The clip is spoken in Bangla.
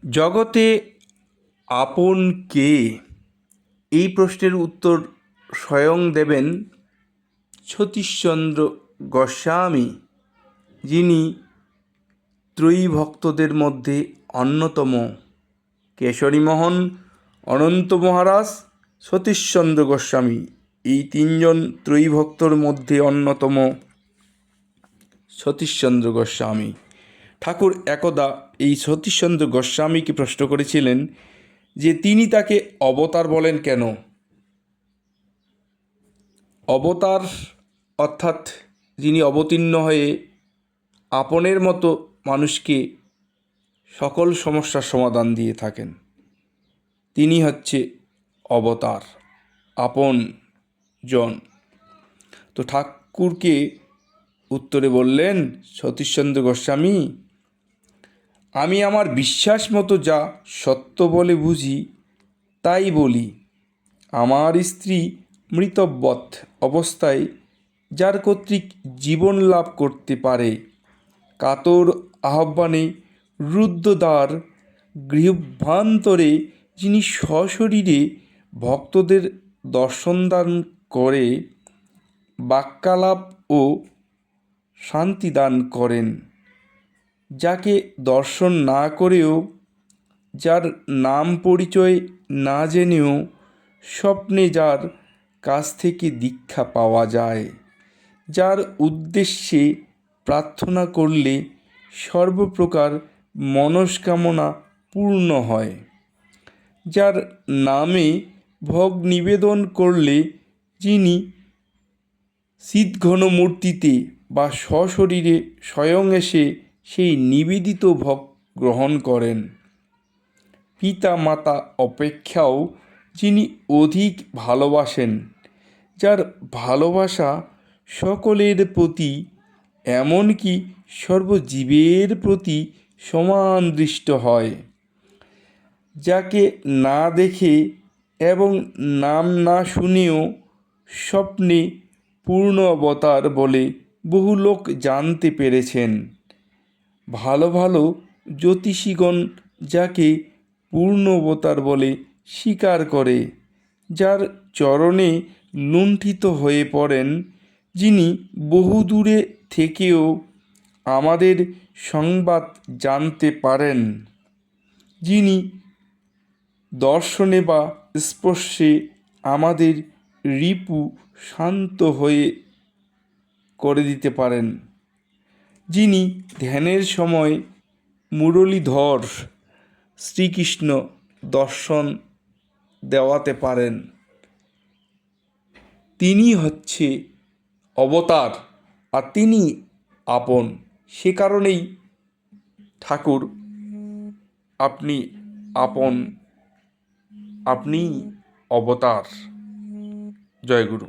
জগতে আপন কে? এই প্রশ্নের উত্তর স্বয়ং দেবেন সতীশচন্দ্র গোস্বামী, যিনি ত্রয়ী ভক্তদের মধ্যে অন্যতম। কেশরীমোহন, অনন্ত মহারাজ, সতীশচন্দ্র গোস্বামী, এই তিনজন ত্রয়ী ভক্তর মধ্যে অন্যতম সতীশচন্দ্র গোস্বামী। ঠাকুর একদা এই সতীশচন্দ্র গোস্বামীকে প্রশ্ন করেছিলেন যে তিনি তাকে অবতার বলেন কেন। অবতার অর্থাৎ যিনি অবতীর্ণ হয়ে আপনের মতো মানুষকে সকল সমস্যার সমাধান দিয়ে থাকেন, তিনি হচ্ছে অবতার, আপন জন। তো ঠাকুরকে উত্তরে বললেন সতীশচন্দ্র গোস্বামী, আমি আমার বিশ্বাস মতো যা সত্য বলে বুঝি তাই বলি। আমার স্ত্রী মৃতবৎ অবস্থায় যার কর্তৃক জীবন লাভ করতে পারে, কাতর আহ্বানে রুদ্ধদ্বার গৃহাভ্যন্তরে যিনি সশরীরে ভক্তদের দর্শনদান করে বাক্যালাপ ও শান্তিদান করেন, যাকে দর্শন না করেও, যার নাম পরিচয় না জেনেও স্বপ্নে যার কাছ থেকে দীক্ষা পাওয়া যায়, যার উদ্দেশ্যে প্রার্থনা করলে সর্বপ্রকার মনস্কামনা পূর্ণ হয়, যার নামে ভোগ নিবেদন করলে যিনি চিৎঘন মূর্তিতে বা সশরীরে স্বয়ং এসে সেই নিবেদিত ভোগ গ্রহণ করেন, পিতা মাতা অপেক্ষাও যিনি অধিক ভালোবাসেন, যার ভালোবাসা সকলের প্রতি এমনকি সর্বজীবের প্রতি সমান দৃষ্ট হয়, যাকে না দেখে এবং নাম না শুনেও স্বপ্নে পূর্ণ অবতার বলে বহু লোক জানতে পেরেছেন, ভালো ভালো জ্যোতিষীগণ যাকে পূর্ণ অবতার বলে স্বীকার করে, যার চরণে লুণ্ঠিত হয়ে পড়েন, যিনি বহুদূরে থেকেও আমাদের সংবাদ জানতে পারেন, যিনি দর্শনে বা স্পর্শে আমাদের রিপু শান্ত হয়ে করে দিতে পারেন, যিনি ধ্যানের সময় মুরলীধর শ্রীকৃষ্ণ দর্শন দেওয়াতে পারেন, তিনি হচ্ছে অবতার আর তিনি আপন। সে কারণেই ঠাকুর আপনি আপন, আপনি অবতার। জয় গুরু।